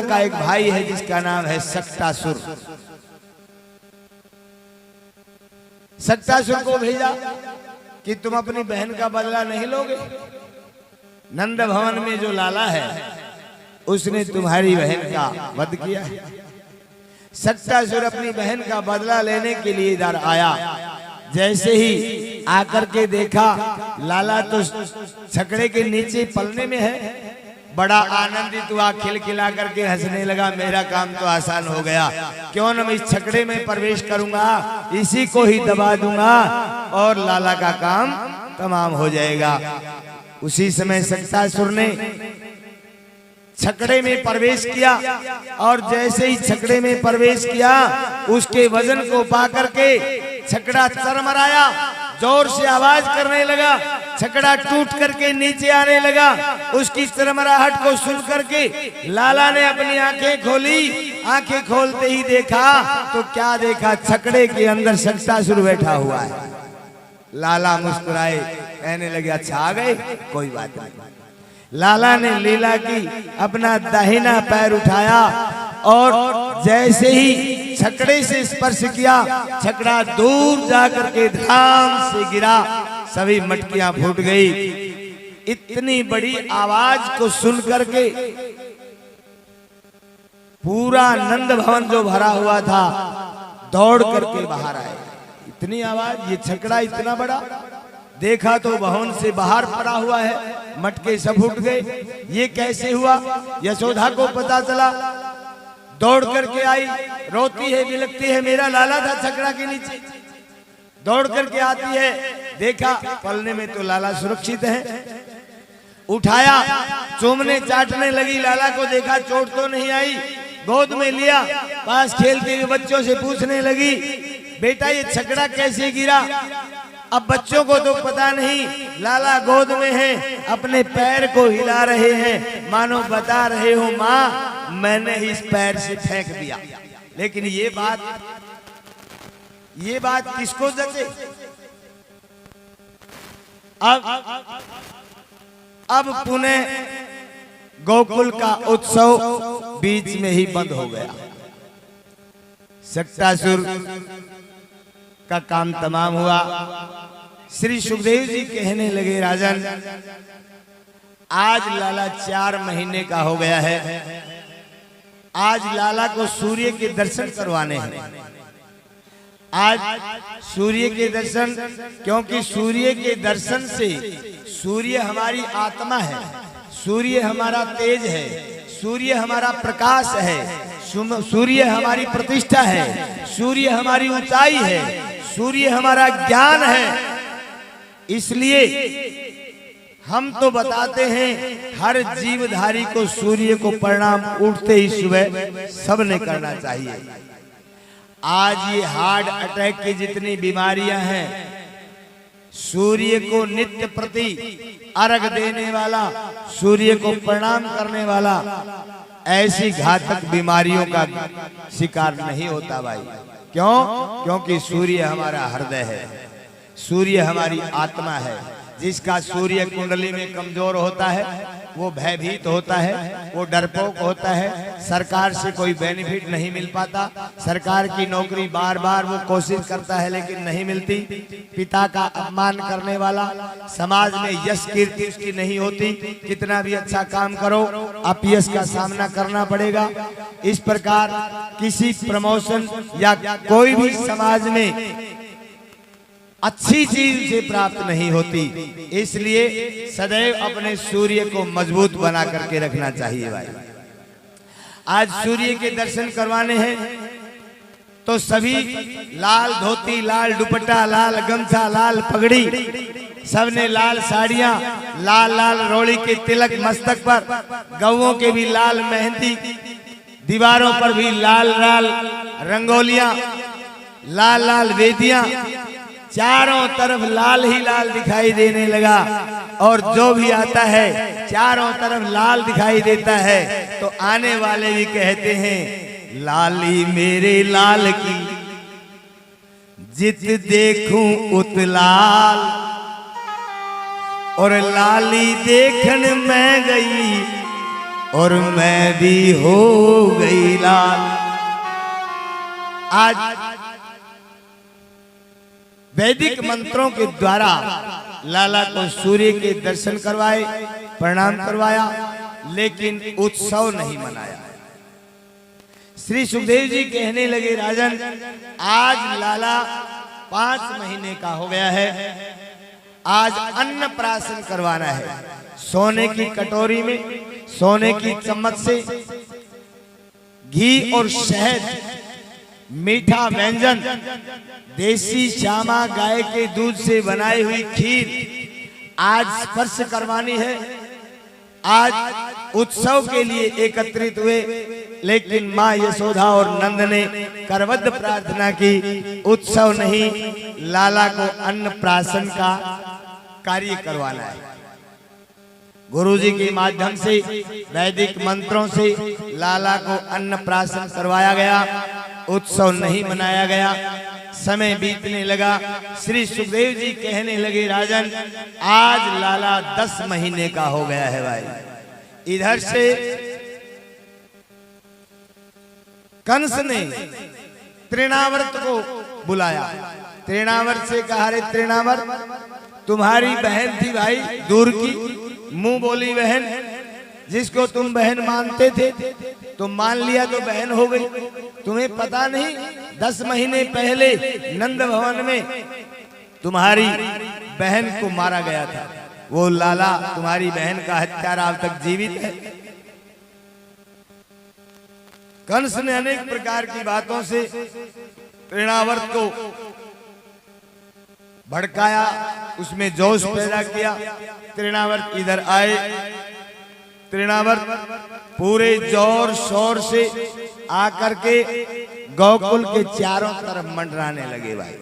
का एक भाई है जिसका नाम है सक्तासुर। सक्तासुर को भेजा कि तुम अपनी बहन का बदला नहीं लोगे। नंद भवन में जो लाला है उसने तुम्हारी बहन का वध किया है। सक्तासुर अपनी बहन का बदला लेने के लिए इधर आया। जैसे ही आकर के देखा लाला तो छकड़े के नीचे पलने में है, बड़ा आनंदित हुआ, खिलखिला करके हंसने लगा। मेरा काम तो आसान हो गया, क्यों न मैं इस छकड़े में प्रवेश करूंगा, इसी को ही दबा दूंगा और लाला का काम तमाम हो जाएगा। उसी समय सक्तासुर ने छकड़े में प्रवेश किया और जैसे ही छकड़े में प्रवेश किया उसके वजन को पा करके छकड़ा चरमराया, जोर से आवाज करने लगा, छकड़ा टूट करके नीचे आने लगा। उसकी चरमराहट को सुन करके लाला ने अपनी आंखें खोली। आंखें खोलते ही देखा तो क्या देखा, छकड़े के अंदर सक्तासुर बैठा हुआ है। लाला मुस्कुराए, कहने लगे अच्छा आ गए, कोई बात नहीं। लाला ने लीला की, अपना दाहिना पैर उठाया और जैसे ही छकड़े से स्पर्श किया, छकड़ा दूर जाकर के धाम से गिरा, सभी मटकियां फूट गई। इतनी बड़ी आवाज को सुन करके पूरा नंद भवन जो भरा हुआ था दौड़ करके बाहर आए। इतनी आवाज, ये छकड़ा इतना बड़ा, देखा तो भवन से बाहर पड़ा हुआ है, मटके सब फूट गए। ये कैसे हुआ? यशोदा को पता चला, दौड़ करके आई, रोती है, बिलखती है, मेरा लाला था छकड़ा के नीचे। दौड़ करके आती है, देखा पलने में तो लाला सुरक्षित है। उठाया, चूमने चाटने लगी, लाला को देखा चोट तो नहीं आई, गोद में लिया, पास खेलते हुए बच्चों से पूछने लगी बेटा ये छकड़ा कैसे गिरा? अब बच्चों को तो पता नहीं, लाला गोद में है, अपने पैर को हिला रहे हैं, मानो बता रहे हो माँ मैंने इस पैर से फेंक दिया। लेकिन ये बात किसको जचे? अब पुनः गोकुल का उत्सव बीच में ही बंद हो गया। सक्तासुर का काम तमाम हुआ। श्री सुखदेव जी कहने लगे राजन, आज लाला 4 महीने का हो गया है, आज लाला को सूर्य के दर्शन करवाने हैं। आज सूर्य के दर्शन, क्योंकि सूर्य के दर्शन से, सूर्य हमारी आत्मा है, सूर्य हमारा तेज है, सूर्य हमारा प्रकाश है, सूर्य हमारी प्रतिष्ठा है, सूर्य हमारी ऊंचाई है, सूर्य हमारा ज्ञान है। इसलिए हम तो बताते हैं हर जीवधारी को सूर्य को प्रणाम उठते ही सुबह सबने करना चाहिए। आज ये हार्ट अटैक की जितनी बीमारियां हैं, सूर्य को नित्य प्रति अर्घ देने वाला, सूर्य को प्रणाम करने वाला ऐसी घातक बीमारियों का शिकार नहीं होता भाई। क्यों? क्योंकि सूर्य हमारा हृदय है, सूर्य हमारी आत्मा है। जिसका सूर्य कुंडली में कमजोर होता है वो भयभीत होता है, वो डरपोक होता है, सरकार से कोई बेनिफिट नहीं मिल पाता, सरकार की नौकरी बार बार वो कोशिश करता है लेकिन नहीं मिलती, पिता का अपमान करने वाला, समाज में यश कीर्ति उसकी नहीं होती, कितना भी अच्छा काम करो अपयश का सामना करना पड़ेगा। इस प्रकार किसी प्रमोशन या कोई भी समाज में अच्छी चीज से प्राप्त नहीं होती। इसलिए सदैव अपने सूर्य को मजबूत बना करके रखना चाहिए भाई। आज सूर्य के दर्शन करवाने हैं तो सभी लाल धोती, लाल दुपट्टा, लाल गमछा, लाल पगड़ी, सबने लाल साड़ियां, लाल लाल रोड़ी के तिलक मस्तक पर, गौओं के भी लाल मेहंदी, दीवारों पर भी लाल लाल रंगोलियां, लाल लाल वेदियां, चारों तरफ लाल ही लाल दिखाई देने लगा। और जो भी आता है चारों तरफ लाल दिखाई देता है तो आने वाले भी कहते हैं लाली मेरे लाल की, जित देखूं उत लाल, और लाली देखन मैं गई और मैं भी हो गई लाल। आज वैदिक मंत्रों के द्वारा लाला को सूर्य के दर्शन करवाए, प्रणाम करवाया, लेकिन उत्सव नहीं मनाया। श्री सुखदेव जी कहने लगे, राजन आज लाला 5 महीने का हो गया है, आज अन्नप्राशन करवाना है। सोने की कटोरी में सोने की चम्मच से घी और शहद, मीठा व्यंजन, देसी श्यामा गाय के दूध से बनाई हुई खीर आज स्पर्श करवानी है। आज उत्सव के लिए एकत्रित हुए, लेकिन माँ यशोदा और नंद ने करबद्ध प्रार्थना की, उत्सव नहीं, लाला को अन्नप्राशन का कार्य करवाना है। गुरुजी के माध्यम से वैदिक मंत्रों से लाला को अन्नप्राशन करवाया गया, उत्सव नहीं मनाया गया। समय बीतने लगा, श्री सुखदेव जी कहने लगे, राजन आज लाला 10 महीने का हो गया है भाई। इधर से कंस ने तृणावर्त को बुलाया, तृणावर्त से कहा, रे तृणावर्त तुम्हारी बहन थी भाई दूर की, मुंह बोली बहन, जिसको तुम बहन मानते थे, तुम मान लिया तो बहन हो गई। तुम्हें पता नहीं 10 महीने पहले नंद भवन में तुम्हारी बहन को मारा गया था। वो लाला तुम्हारी बहन का हत्यारा अब तक जीवित है। कंस ने अनेक प्रकार की बातों से तृणावर्त को भड़काया, उसमें जोश पैदा किया। तृणावर्त इधर आए, तृणावर्त पूरे जोर शोर से आकर के गोकुल के चारों तरफ मंडराने लगे भाई।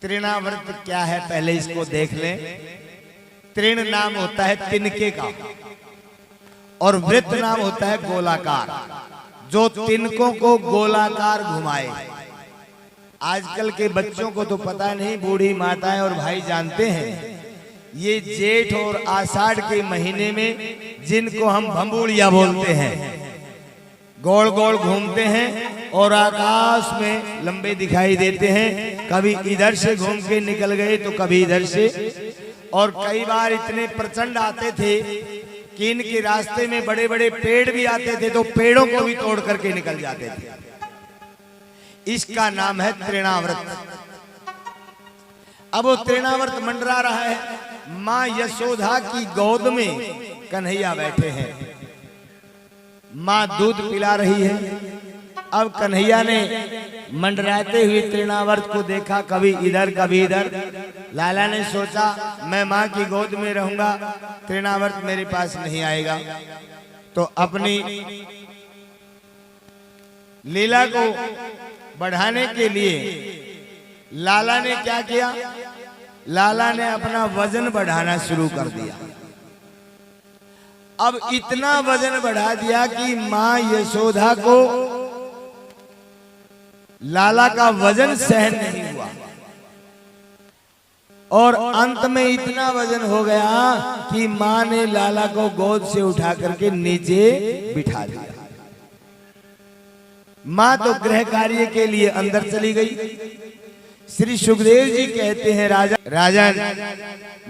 तृणावर्त क्या है पहले इसको देख लें। तृण नाम होता है तिनके का, और वृत्त नाम होता है गोलाकार, जो तिनकों को गोलाकार घुमाए। आजकल के बच्चों को तो पता नहीं, बूढ़ी माताएं और भाई जानते हैं, ये जेठ और आषाढ़ के महीने में जिनको हम भंबुड़िया बोलते हैं, गोल गोल घूमते हैं और आकाश में लंबे दिखाई देते हैं। कभी इधर से घूम के निकल गए तो कभी इधर से, और कई बार इतने प्रचंड आते थे कि इनके रास्ते में बड़े बड़े पेड़ भी आते थे तो पेड़ों को भी तोड़ करके निकल जाते थे। इसका नाम है तृणावर्त। अब वो तृणावर्त मंडरा रहा है। माँ यशोदा की गोद में कन्हैया बैठे हैं, माँ दूध पिला रही है। अब कन्हैया ने मंडराते हुए तृणावर्त को देखा, कभी इधर कभी इधर। लाला ने सोचा मैं माँ की गोद में रहूंगा, तृणावर्त मेरे पास नहीं आएगा, तो अपनी लीला को बढ़ाने के लिए लाला ने क्या किया, लाला ने अपना वजन बढ़ाना शुरू कर दिया। अब इतना वजन बढ़ा दिया कि माँ यशोदा को लाला का वजन सहन नहीं हुआ, और अंत में इतना वजन हो गया कि माँ ने लाला को गोद से उठा करके नीचे बिठा दिया। माँ तो गृह कार्य के लिए अंदर चली गई। श्री सुखदेव जी कहते हैं, राजन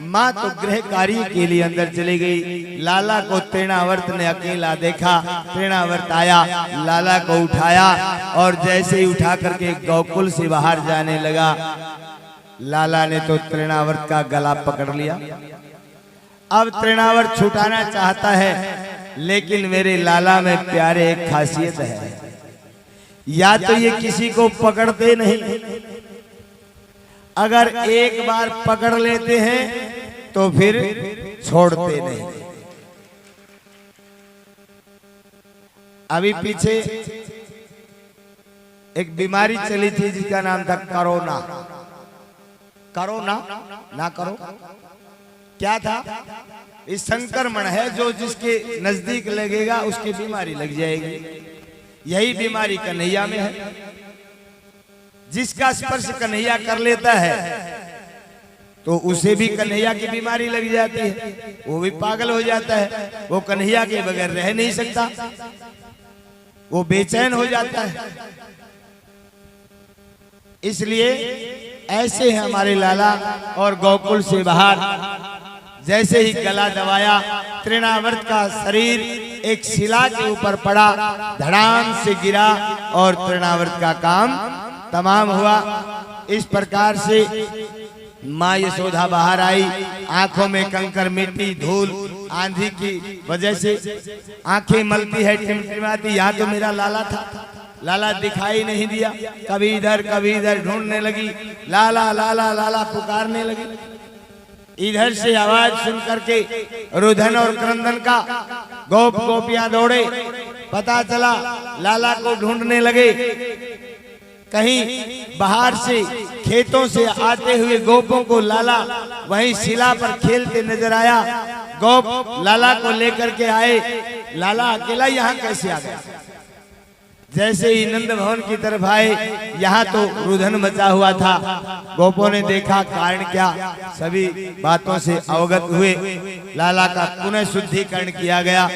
माँ तो गृह कार्य के लिए अंदर चली गई। लाला को तृणावर्त ने अकेला देखा। तृणावर्त आया, लाला को उठाया, और जैसे ही उठा करके गोकुल से बाहर जाने लगा, लाला ने तो तृणावर्त का गला पकड़ लिया। अब तृणावर्त छुटाना चाहता है, लेकिन मेरे लाला में प्यारे एक खासियत है, या तो ये किसी को पकड़ते नहीं, अगर एक बार पकड़ लेते हैं तो फिर छोड़ते नहीं। अभी पीछे एक बीमारी चली थी जिसका नाम था कोरोना। कोरोना ना करो, क्या था? इस संक्रमण है जो जिसके नजदीक लगेगा उसकी बीमारी लग जाएगी। यही बीमारी कन्हैया में है। जिसका स्पर्श कन्हैया कर लेता है तो उसे भी कन्हैया की बीमारी लग जाती है, वो भी पागल हो जाता है, वो कन्हैया के बगैर रह नहीं सकता, वो बेचैन हो जाता है। इसलिए ऐसे हैं हमारे लाला। और गोकुल से बाहर जैसे ही गला दबाया, तृणावर्त का शरीर एक शिला के ऊपर पड़ा, धड़ाम से गिरा और तृणावर्त का काम तमाम हुआ। इस प्रकार से माँ यशोदा बाहर आई, आंखों में कंकर मिट्टी धूल आंधी की वजह से आंखें मलती है, टिमटिमाती। यहाँ तो मेरा लाला था, लाला दिखाई नहीं दिया, कभी इधर ढूंढने लगी, लाला लाला लाला पुकारने लगी। इधर से आवाज सुन करके रुदन और क्रंदन का गोप गोपियां दौड़े, पता चला लाला को ढूंढने लगे। कहीं बाहर से खेतों से आते हुए गोपों को लाला वहीं शिला पर खेलते नजर आया। गोप लाला को लेकर के आए, लाला अकेला यहाँ कैसे आ गया? जैसे ही नंद भवन की तरफ आए, यहाँ तो रुदन मचा हुआ था। गोपों ने देखा कारण क्या, सभी बातों से अवगत हुए। लाला का पुनः शुद्धिकरण किया गया,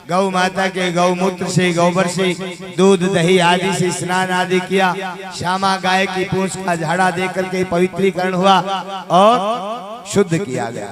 गौ माता के गौमूत्र से, गोबर से, दूध दही आदि से स्नान आदि किया। श्यामा गाय की पूंछ का झाड़ा देकर के पवित्रीकरण हुआ और शुद्ध किया गया।